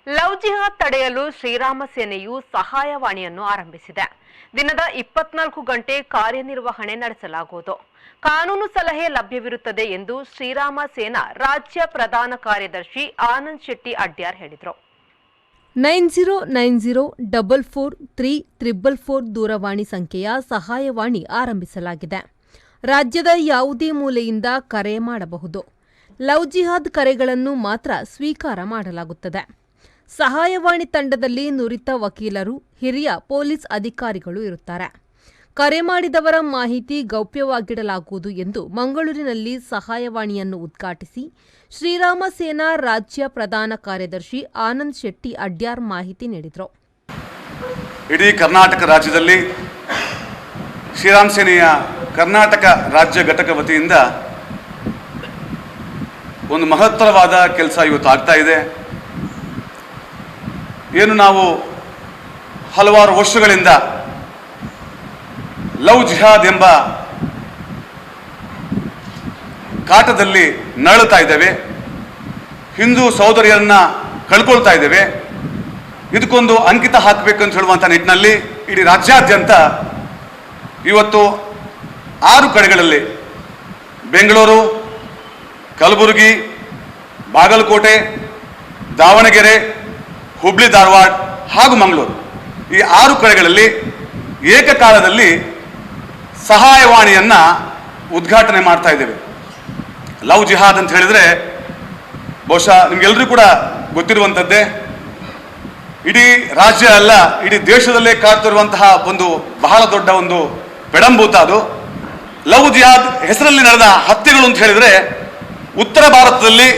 Love ಜಿಹಾದ್ ತಡೆಯಲು ಶ್ರೀರಾಮ ಸೇನೆಯು ಸಹಾಯವಾಣಿಯನ್ನು ಆರಂಭಿಸಿದೆ. ದಿನದ 24 ಗಂಟೆ ಕಾರ್ಯನಿರ್ವಹಣೆ ನಡೆಸಲಾಗುವುದು. ಕಾನೂನು ಸಲಹೆ ಲಭ್ಯವಿರುತ್ತದೆ ಎಂದು ಶ್ರೀರಾಮ ಸೇನಾ ರಾಜ್ಯ ಪ್ರಧಾನ ಕಾರ್ಯದರ್ಶಿ ಆನಂದ್ ಶೆಟ್ಟಿ ಅಡ್ಯಾರ್ ಹೇಳಿದರು. 9090443344 ದೂರವಾಣಿ ಸಂಖ್ಯೆಯ ಸಹಾಯವಾಣಿ ಆರಂಭಿಸಲಾಗಿದೆ. ರಾಜ್ಯದ ಯಾವುದೇ ಮೂಲೆಯಿಂದ ಕರೆ ಮಾಡಬಹುದು. ಲವ್ ಜಿಹಾದ್ ಕರೆಗಳನ್ನು ಮಾತ್ರ ಸ್ವೀಕಾರ ಮಾಡಲಾಗುತ್ತದೆ. ಸಹಾಯವಾಣಿ ತಂಡದಲ್ಲಿ ನುರಿತ ವಕೀಲರು, ಹಿರಿಯ ಪೊಲೀಸ್ ಅಧಿಕಾರಿಗಳು ಇರುತ್ತಾರೆ. ಕರೆ ಮಾಡಿದವರ ಮಾಹಿತಿ ಗೌಪ್ಯವಾಗಿಡಲಾಗುವುದು ಎಂದು ಮಂಗಳೂರಿನಲ್ಲಿ ಸಹಾಯವಾಣಿಯನ್ನು ಉದ್ಘಾಟಿಸಿ ಶ್ರೀರಾಮ ಸೇನಾ ರಾಜ್ಯ ಪ್ರಧಾನ ಕಾರ್ಯದರ್ಶಿ ಆನಂದ್ ಶೆಟ್ಟಿ ಅಡ್ಯಾರ್ ಮಾಹಿತಿ ನೀಡಿದರು. ಇಡೀ ಕರ್ನಾಟಕ ರಾಜ್ಯದಲ್ಲಿ ಶ್ರೀರಾಮ ಸೇನೆಯ ಕರ್ನಾಟಕ ರಾಜ್ಯ ಘಟಕ ವತಿಯಿಂದ ಒಂದು ಮಹತ್ತರವಾದ ಕೆಲಸ ಇವತ್ತು ಆಗ್ತಾ ಇದೆ. ಏನು ನಾವು ಹಲವಾರು ವರ್ಷಗಳಿಂದ ಲವ್ ಜಿಹಾದ್ ಎಂಬ ಕಾಟದಲ್ಲಿ ನರಳುತ್ತಾ ಇದ್ದೇವೆ. ಹಿಂದೂ ಸಹೋದರಿಯರನ್ನ ಕಳ್ಕೊಳ್ತಾ ಇದ್ದೇವೆ. ಇದಕ್ಕೊಂದು ಅಂಕಿತ ಹಾಕಬೇಕಂತ ಹೇಳುವಂಥ ನಿಟ್ಟಿನಲ್ಲಿ ಇಡೀ ರಾಜ್ಯಾದ್ಯಂತ ಇವತ್ತು 6 ಕಡೆಗಳಲ್ಲಿ ಬೆಂಗಳೂರು, ಕಲಬುರಗಿ, ಬಾಗಲಕೋಟೆ, ದಾವಣಗೆರೆ, ಹುಬ್ಳಿ ಧಾರವಾಡ ಹಾಗೂ ಮಂಗಳೂರು ಈ 6 ಕಡೆಗಳಲ್ಲಿ ಏಕಕಾಲದಲ್ಲಿ ಸಹಾಯವಾಣಿಯನ್ನು ಉದ್ಘಾಟನೆ ಮಾಡ್ತಾ ಇದ್ದೇವೆ. ಲವ್ ಜಿಹಾದ್ ಅಂತ ಹೇಳಿದರೆ ಬಹುಶಃ ನಿಮ್ಗೆಲ್ಲರೂ ಕೂಡ ಗೊತ್ತಿರುವಂಥದ್ದೇ. ಇಡೀ ರಾಜ್ಯ ಅಲ್ಲ, ಇಡೀ ದೇಶದಲ್ಲೇ ಕಾಡ್ತಿರುವಂತಹ ಒಂದು ಬಹಳ ದೊಡ್ಡ ಒಂದು ಬೆಡಂಭೂತ ಅದು. ಲವ್ ಜಿಹಾದ್ ಹೆಸರಲ್ಲಿ ನಡೆದ ಹತ್ಯೆಗಳು ಅಂತ ಹೇಳಿದರೆ ಉತ್ತರ ಭಾರತದಲ್ಲಿ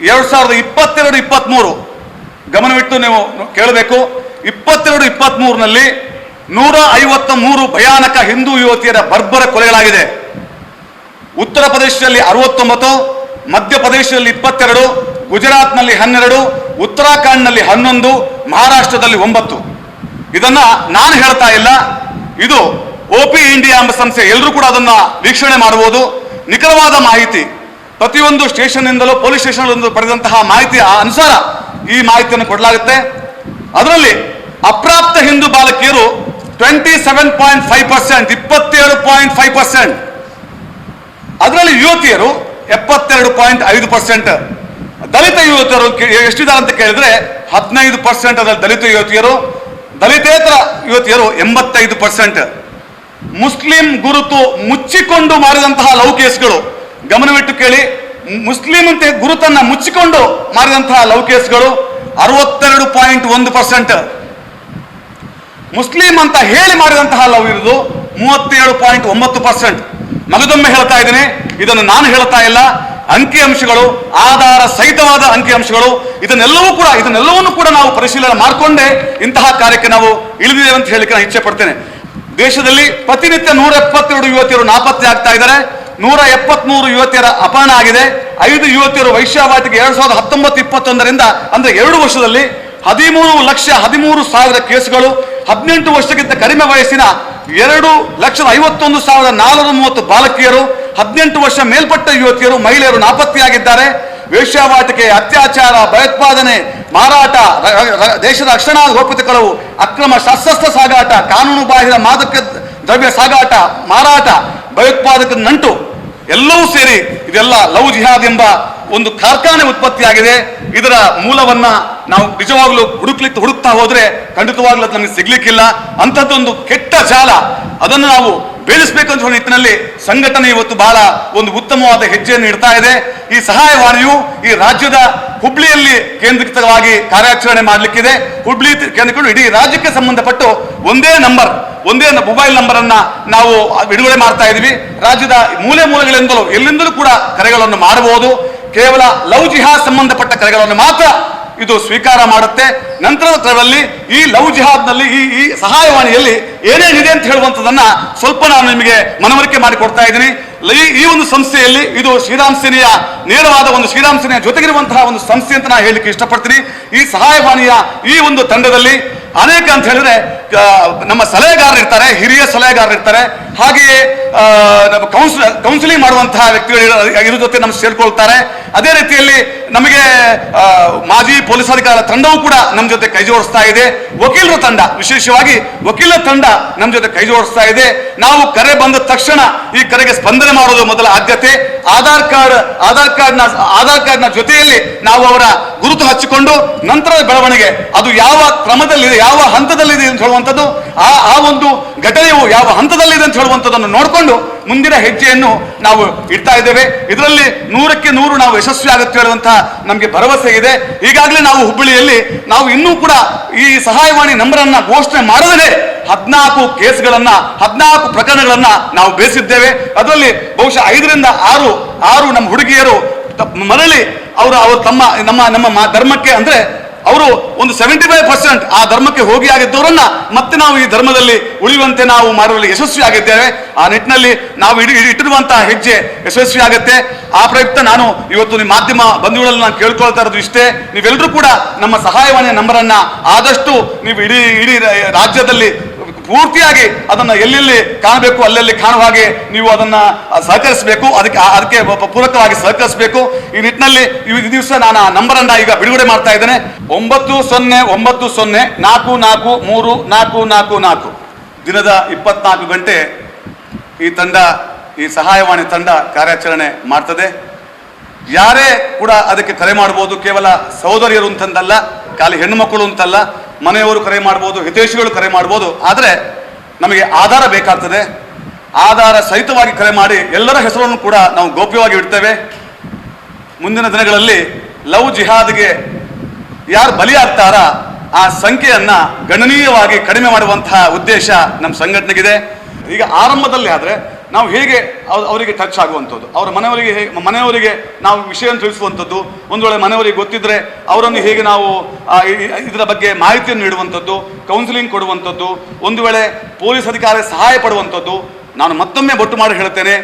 2022-23 ಗಮನವಿಟ್ಟು ನೀವು ಕೇಳಬೇಕು. 22-23ನಲ್ಲಿ 153 ಭಯಾನಕ ಹಿಂದೂ ಯುವತಿಯರ ಬರ್ಬರ ಕೊಲೆಗಳಾಗಿದೆ. ಉತ್ತರ ಪ್ರದೇಶದಲ್ಲಿ 69, ಮಧ್ಯಪ್ರದೇಶದಲ್ಲಿ 22, ಗುಜರಾತ್ನಲ್ಲಿ 12, ಉತ್ತರಾಖಂಡ್ನಲ್ಲಿ 11, ಮಹಾರಾಷ್ಟ್ರದಲ್ಲಿ 9. ಇದನ್ನ ನಾನು ಹೇಳ್ತಾ ಇಲ್ಲ, ಇದು OP ಇಂಡಿಯಾ ಎಂಬ ಸಂಸ್ಥೆ, ಎಲ್ಲರೂ ಕೂಡ ಅದನ್ನ ವೀಕ್ಷಣೆ ಮಾಡಬಹುದು. ನಿಖರವಾದ ಮಾಹಿತಿ ಪ್ರತಿಯೊಂದು ಸ್ಟೇಷನ್ನಿಂದಲೂ ಪೊಲೀಸ್ ಸ್ಟೇಷನ್ ಪಡೆದಂತಹ ಮಾಹಿತಿಯ ಅನುಸಾರ ಈ ಮಾಹಿತಿಯನ್ನು ಕೊಡಲಾಗುತ್ತೆ. ಅದರಲ್ಲಿ ಅಪ್ರಾಪ್ತ ಹಿಂದೂ ಬಾಲಕಿಯರು 27.5%, 27.5%. ಅದರಲ್ಲಿ ಯುವತಿಯರು 72.5%. ದಲಿತ ಯುವತಿಯರು ಎಷ್ಟಿದ್ದಾರೆ ಅಂತ ಕೇಳಿದ್ರೆ 15% ಅದರಲ್ಲಿ ದಲಿತ ಯುವತಿಯರು. ದಲಿತೇತರ ಯುವತಿಯರು 85%. ಮುಸ್ಲಿಂ ಗುರುತು ಮುಚ್ಚಿಕೊಂಡು ಮಾಡಿದಂತಹ ಲವ್ ಕೇಸ್ಗಳು, ಗಮನವಿಟ್ಟು ಕೇಳಿ, ಮುಸ್ಲಿಂ ಅಂತ ಗುರುತನ್ನ ಮುಚ್ಚಿಕೊಂಡು ಮಾಡಿದಂತಹ ಲವ್ ಕೇಸ್ಗಳು 62.1%. ಮುಸ್ಲಿಂ ಅಂತ ಹೇಳಿ ಮಾಡಿದಂತಹ ಲವ್ ಇರುವುದು 37.9%. ಮಗದೊಮ್ಮೆ ಹೇಳ್ತಾ ಇದ್ದೀನಿ, ಇದನ್ನು ನಾನು ಹೇಳ್ತಾ ಇಲ್ಲ, ಅಂಕಿಅಂಶಗಳು, ಆಧಾರ ಸಹಿತವಾದ ಅಂಕಿಅಂಶಗಳು, ಇದನ್ನೆಲ್ಲವನ್ನೂ ಕೂಡ ನಾವು ಪರಿಶೀಲನೆ ಮಾಡಿಕೊಂಡೇ ಇಂತಹ ಕಾರ್ಯಕ್ಕೆ ನಾವು ಇಳಿದಿದ್ದೇವೆ ಅಂತ ಹೇಳಿಕ್ಕೆ ನಾನು ಇಚ್ಛೆ ಪಡ್ತೇನೆ. ದೇಶದಲ್ಲಿ ಪ್ರತಿನಿತ್ಯ 172 ಯುವತಿಯರು ನಾಪತ್ತೆ ಆಗ್ತಾ ಇದ್ದಾರೆ. 173 ಯುವತಿಯರ ಅಪಹರಣ ಆಗಿದೆ. 5 ಯುವತಿಯರು ವೈಶ್ಯಾವಾಟಿಕೆ 2019-21ರಿಂದ ಅಂದ್ರೆ 2 ವರ್ಷದಲ್ಲಿ 13,13,000 ಕೇಸುಗಳು. 18 ವರ್ಷಕ್ಕಿಂತ ಕಡಿಮೆ ವಯಸ್ಸಿನ 2,51,430 ಬಾಲಕಿಯರು, 18 ವರ್ಷ ಮೇಲ್ಪಟ್ಟ ಯುವತಿಯರು, ಮಹಿಳೆಯರು ನಾಪತ್ತೆಯಾಗಿದ್ದಾರೆ. ವೇಶ್ಯಾವಾಟಿಕೆ, ಅತ್ಯಾಚಾರ, ಭಯೋತ್ಪಾದನೆ, ಮಾರಾಟ, ದೇಶದ ರಕ್ಷಣಾ ಗೋಪ್ಯತೆ ಕಳವು, ಅಕ್ರಮ ಶಸ್ತ್ರಾಸ್ತ್ರ ಸಾಗಾಟ, ಕಾನೂನು ಬಾಹಿರ ಮಾದಕ ದ್ರವ್ಯ ಸಾಗಾಟ, ಮಾರಾಟ, ಭಯೋತ್ಪಾದಕ ನಂಟು ಎಲ್ಲವೂ ಸೇರಿ ಇದೆಲ್ಲ ಲವ್ ಜಿಹಾದ್ ಎಂಬ ಒಂದು ಕಾರ್ಖಾನೆ ಉತ್ಪತ್ತಿಯಾಗಿದೆ. ಇದರ ಮೂಲವನ್ನ ನಾವು ನಿಜವಾಗ್ಲೂ ಹುಡುಕ್ತಾ ಹೋದ್ರೆ ಖಂಡಿತವಾಗ್ಲೂ ನಮಗೆ ಸಿಗ್ಲಿಕ್ಕಿಲ್ಲ. ಅಂಥದ್ದೊಂದು ಕೆಟ್ಟ ಜಾಲ, ಅದನ್ನು ನಾವು ಬೇಳಿಸಬೇಕಂತ ಹೇಳೋ ನಿಟ್ಟಿನಲ್ಲಿ ಸಂಘಟನೆ ಇವತ್ತು ಬಹಳ ಒಂದು ಉತ್ತಮವಾದ ಹೆಜ್ಜೆಯನ್ನು ಇಡ್ತಾ ಇದೆ. ಈ ಸಹಾಯವಾಣಿಯು ಈ ರಾಜ್ಯದ ಹುಬ್ಳಿಯಲ್ಲಿ ಕೇಂದ್ರೀಕೃತವಾಗಿ ಕಾರ್ಯಾಚರಣೆ ಮಾಡಲಿಕ್ಕಿದೆ. ಹುಬ್ಳಿ ಕೇಂದ್ರಗಳು ಇಡೀ ರಾಜ್ಯಕ್ಕೆ ಸಂಬಂಧಪಟ್ಟು ಒಂದೇ ಮೊಬೈಲ್ ನಂಬರ್ ಅನ್ನ ನಾವು ಬಿಡುಗಡೆ ಮಾಡ್ತಾ ಇದ್ದೀವಿ. ರಾಜ್ಯದ ಮೂಲೆಗಳಿಂದಲೂ ಎಲ್ಲಿಂದಲೂ ಕೂಡ ಕರೆಗಳನ್ನು ಮಾಡಬಹುದು. ಕೇವಲ ಲವ್ ಜಿಹಾದ್ ಸಂಬಂಧಪಟ್ಟ ಕರೆಗಳನ್ನು ಮಾತ್ರ ಇದು ಸ್ವೀಕಾರ ಮಾಡುತ್ತೆ. ನಂತರದ ಕ್ರಮದಲ್ಲಿ ಈ ಲವ್ ಜಿಹಾದ್ನಲ್ಲಿ ಈ ಸಹಾಯವಾಣಿಯಲ್ಲಿ ಏನೇನಿದೆ ಅಂತ ಹೇಳುವಂಥದ್ದನ್ನ ಸ್ವಲ್ಪ ನಾನು ನಿಮಗೆ ಮನವರಿಕೆ ಮಾಡಿಕೊಡ್ತಾ ಇದ್ದೀನಿ. ಈ ಒಂದು ಸಂಸ್ಥೆಯಲ್ಲಿ ಇದು ಶ್ರೀರಾಮ ಸೇನೆಯ ನೇರವಾದ ಒಂದು ಶ್ರೀರಾಮ ಸೇನೆಯ ಜೊತೆಗಿರುವಂತಹ ಒಂದು ಸಂಸ್ಥೆ ಅಂತ ನಾನು ಹೇಳಲಿಕ್ಕೆ ಇಷ್ಟಪಡ್ತೀನಿ. ಈ ಸಹಾಯವಾಣಿಯ ಈ ಒಂದು ತಂಡದಲ್ಲಿ ಅನೇಕ ಅಂತ ಹೇಳಿದ್ರೆ ನಮ್ಮ ಸಲಹೆಗಾರರು ಇರ್ತಾರೆ, ಹಿರಿಯ ಸಲಹೆಗಾರರು ಇರ್ತಾರೆ, ಹಾಗೆಯೇ ಕೌನ್ಸಿಲಿಂಗ್ ಮಾಡುವಂತಹ ವ್ಯಕ್ತಿಗಳು ಇದ್ರ ಜೊತೆ ನಮ್ಮ ಸೇರ್ಕೊಳ್ತಾರೆ. ಅದೇ ರೀತಿಯಲ್ಲಿ ನಮಗೆ ಮಾಜಿ ಪೊಲೀಸ್ ಅಧಿಕಾರಿಗಳ ತಂಡವೂ ಕೂಡ ನಮ್ಮ ಜೊತೆ ಕೈ ಜೋಡಿಸ್ತಾ ಇದೆ. ವಕೀಲರ ತಂಡ, ವಿಶೇಷವಾಗಿ ವಕೀಲರ ತಂಡ ನಮ್ಮ ಜೊತೆ ಕೈ ಜೋಡಿಸ್ತಾ ಇದೆ. ನಾವು ಕರೆ ಬಂದ ತಕ್ಷಣ ಈ ಕರೆಗೆ ಸ್ಪಂದನೆ ಮಾಡೋದು ಮೊದಲ ಆದ್ಯತೆ. ಆಧಾರ್ ಕಾರ್ಡ್ನ ಜೊತೆಯಲ್ಲಿ ನಾವು ಅವರ ಗುರುತು ಹಚ್ಚಿಕೊಂಡು ನಂತರದ ಬೆಳವಣಿಗೆ ಅದು ಯಾವ ಕ್ರಮದಲ್ಲಿದೆ, ಯಾವ ಹಂತದಲ್ಲಿದೆ ಅಂತ ಹೇಳುವಂಥದ್ದು, ಆ ಒಂದು ಘಟನೆಯು ಯಾವ ಹಂತದಲ್ಲಿದೆ ಅಂತ ಹೇಳುವಂಥದ್ದನ್ನು ನೋಡಿಕೊಂಡು ಮುಂದಿನ ಹೆಜ್ಜೆಯನ್ನು ನಾವು ಇಡ್ತಾ ಇದ್ದೇವೆ. ಇದರಲ್ಲಿ 100ಕ್ಕೆ 100 ನಾವು ಯಶಸ್ವಿ ಆಗುತ್ತೆ ಹೇಳುವಂತಹ ನಮಗೆ ಭರವಸೆ ಇದೆ. ಈಗಾಗಲೇ ನಾವು ಹುಬ್ಬಳ್ಳಿಯಲ್ಲಿ ನಾವು ಇನ್ನೂ ಕೂಡ ಈ ಸಹಾಯವಾಣಿ ನಂಬರ್ ಅನ್ನ ಘೋಷಣೆ ಮಾಡದೇ 14 ಕೇಸ್ಗಳನ್ನ 14 ಪ್ರಕರಣಗಳನ್ನ ನಾವು ಬೇಯಿಸಿದ್ದೇವೆ. ಅದರಲ್ಲಿ ಬಹುಶಃ 5ರಿಂದ 6 ನಮ್ಮ ಹುಡುಗಿಯರು ಮರಳಿ ಅವರು ನಮ್ಮ ಧರ್ಮಕ್ಕೆ, ಅಂದ್ರೆ ಅವರು ಒಂದು 75% ಆ ಧರ್ಮಕ್ಕೆ ಹೋಗಿ ಆಗಿದ್ದವರನ್ನ ಮತ್ತೆ ನಾವು ಈ ಧರ್ಮದಲ್ಲಿ ಉಳಿಯುವಂತೆ ನಾವು ಮಾಡುವಲ್ಲಿ ಯಶಸ್ವಿ ಆಗಿದ್ದೇವೆ. ಆ ನಿಟ್ಟಿನಲ್ಲಿ ನಾವು ಇಟ್ಟಿರುವಂತಹ ಹೆಜ್ಜೆ ಯಶಸ್ವಿ ಆಗುತ್ತೆ. ಆ ಪ್ರಯುಕ್ತ ನಾನು ಇವತ್ತು ನಿಮ್ಮ ಮಾಧ್ಯಮ ಬಂಧುಗಳಲ್ಲಿ ನಾನು ಕೇಳ್ಕೊಳ್ತಾ ಇರೋದು ಇಷ್ಟೇ, ನೀವೆಲ್ಲರೂ ಕೂಡ ನಮ್ಮ ಸಹಾಯವಾಣಿಯ ನಂಬರನ್ನ ಆದಷ್ಟು ನೀವು ಇಡೀ ರಾಜ್ಯದಲ್ಲಿ ಪೂರ್ತಿಯಾಗಿ ಅದನ್ನ ಎಲ್ಲೆಲ್ಲಿ ಕಾಣಬೇಕು ಅಲ್ಲೆಲ್ಲಿ ಕಾಣುವ ಹಾಗೆ ನೀವು ಅದನ್ನ ಸಹಕರಿಸಬೇಕು, ಅದಕ್ಕೆ ಪೂರಕವಾಗಿ ಸಹಕರಿಸಬೇಕು. ಈ ನಿಟ್ಟಿನಲ್ಲಿ ಈ ದಿವಸ ನಾನು ಆ ನಂಬರ್ ಅನ್ನ ಈಗ ಬಿಡುಗಡೆ ಮಾಡ್ತಾ ಇದ್ದೇನೆ. 9090443444 ದಿನದ 24 ಗಂಟೆ ಈ ಸಹಾಯವಾಣಿ ತಂಡ ಕಾರ್ಯಾಚರಣೆ ಮಾಡ್ತದೆ. ಯಾರೇ ಕೂಡ ಅದಕ್ಕೆ ಕರೆ ಮಾಡಬಹುದು. ಕೇವಲ ಸಹೋದರಿಯರು ಅಂತಂದಲ್ಲ, ಖಾಲಿ ಹೆಣ್ಣು ಮಕ್ಕಳು ಅಂತಲ್ಲ, ಮನೆಯವರು ಕರೆ ಮಾಡ್ಬೋದು, ಹಿತೈಷಿಗಳು ಕರೆ ಮಾಡ್ಬೋದು. ಆದರೆ ನಮಗೆ ಆಧಾರ ಬೇಕಾಗ್ತದೆ. ಆಧಾರ ಸಹಿತವಾಗಿ ಕರೆ ಮಾಡಿ ಎಲ್ಲರ ಹೆಸರನ್ನು ಕೂಡ ನಾವು ಗೌಪ್ಯವಾಗಿ ಇಡ್ತೇವೆ. ಮುಂದಿನ ದಿನಗಳಲ್ಲಿ ಲವ್ ಜಿಹಾದ್ಗೆ ಯಾರು ಬಲಿಯಾಗ್ತಾರ ಆ ಸಂಖ್ಯೆಯನ್ನ ಗಣನೀಯವಾಗಿ ಕಡಿಮೆ ಮಾಡುವಂತಹ ಉದ್ದೇಶ ನಮ್ಮ ಸಂಘಟನೆಗಿದೆ. ಈಗ ಆರಂಭದಲ್ಲಿ ಆದರೆ ನಾವು ಹೇಗೆ ಅವರಿಗೆ ಟಚ್ ಆಗುವಂಥದ್ದು, ಅವರ ಮನೆಯವರಿಗೆ ನಾವು ವಿಷಯ ತಿಳಿಸುವಂಥದ್ದು, ಒಂದು ವೇಳೆ ಮನೆಯವರಿಗೆ ಗೊತ್ತಿದ್ರೆ ಅವರನ್ನು ಹೇಗೆ ನಾವು ಇದರ ಬಗ್ಗೆ ಮಾಹಿತಿಯನ್ನು ನೀಡುವಂಥದ್ದು, ಕೌನ್ಸಿಲಿಂಗ್ ಕೊಡುವಂಥದ್ದು, ಒಂದು ವೇಳೆ ಪೊಲೀಸ್ ಅಧಿಕಾರಿ ಸಹಾಯ ಪಡುವಂಥದ್ದು. ನಾನು ಮತ್ತೊಮ್ಮೆ ಬೊಟ್ಟು ಮಾಡಿ ಹೇಳ್ತೇನೆ,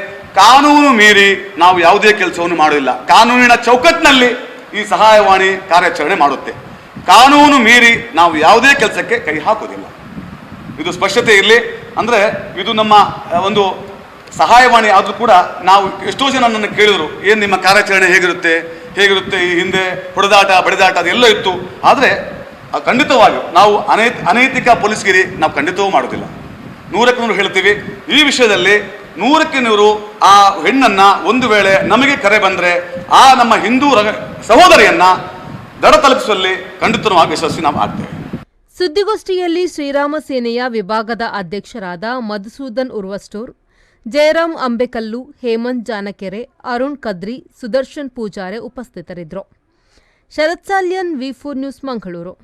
ಕಾನೂನು ಮೀರಿ ನಾವು ಯಾವುದೇ ಕೆಲಸವನ್ನು ಮಾಡುವುದಿಲ್ಲ. ಕಾನೂನಿನ ಚೌಕಟ್ಟಿನಲ್ಲಿ ಈ ಸಹಾಯವಾಣಿ ಕಾರ್ಯಾಚರಣೆ ಮಾಡುತ್ತೆ. ಕಾನೂನು ಮೀರಿ ನಾವು ಯಾವುದೇ ಕೆಲಸಕ್ಕೆ ಕೈ ಹಾಕುವುದಿಲ್ಲ. ಇದು ಸ್ಪಷ್ಟತೆ ಇರಲಿ. ಅಂದರೆ ಇದು ನಮ್ಮ ಒಂದು ಸಹಾಯವಾಣಿ ಆದರೂ ಕೂಡ ನಾವು ಎಷ್ಟೋ ಜನ ನನ್ನ ಕೇಳಿದ್ರು, ಏನು ನಿಮ್ಮ ಕಾರ್ಯಾಚರಣೆ ಹೇಗಿರುತ್ತೆ, ಈ ಹಿಂದೆ ಹೊಡೆದಾಟ ಬಡಿದಾಟ ಅದೆಲ್ಲ ಇತ್ತು. ಆದರೆ ಖಂಡಿತವಾಗಿಯೂ ನಾವು ಅನೈತಿಕ ಪೊಲೀಸ್ಗಿರಿ ನಾವು ಖಂಡಿತವೂ ಮಾಡೋದಿಲ್ಲ. 100ಕ್ಕೆ 100 ಹೇಳ್ತೀವಿ. ಈ ವಿಷಯದಲ್ಲಿ 100ಕ್ಕೆ 100 ಆ ಹೆಣ್ಣನ್ನ ಒಂದು ವೇಳೆ ನಮಗೆ ಕರೆ ಬಂದರೆ ಆ ನಮ್ಮ ಹಿಂದೂ ಸಹೋದರಿಯನ್ನ ದಡ ತಲುಪಿಸುವಲ್ಲಿ ಖಂಡಿತವಾಗಿ ಯಶಸ್ವಿ ನಾವು ಆಗ್ತೇವೆ. ಸುದ್ದಿಗೋಷ್ಠಿಯಲ್ಲಿ ಶ್ರೀರಾಮ ಸೇನೆಯ ವಿಭಾಗದ ಅಧ್ಯಕ್ಷರಾದ ಮಧುಸೂದನ್ ಉರ್ವಸ್ಟೂರ್, ಜಯರಾಮ್ ಅಂಬೇಕಲ್ಲು, ಹೇಮಂತ್ ಜಾನಕೆರೆ, ಅರುಣ್ ಕದ್ರಿ, ಸುದರ್ಶನ್ ಪೂಜಾರೆ ಉಪಸ್ಥಿತರಿದ್ದರು. ಶರತ್ ಸಾಲ್ಯನ್, ವಿ4 ನ್ಯೂಸ್, ಮಂಗಳೂರು.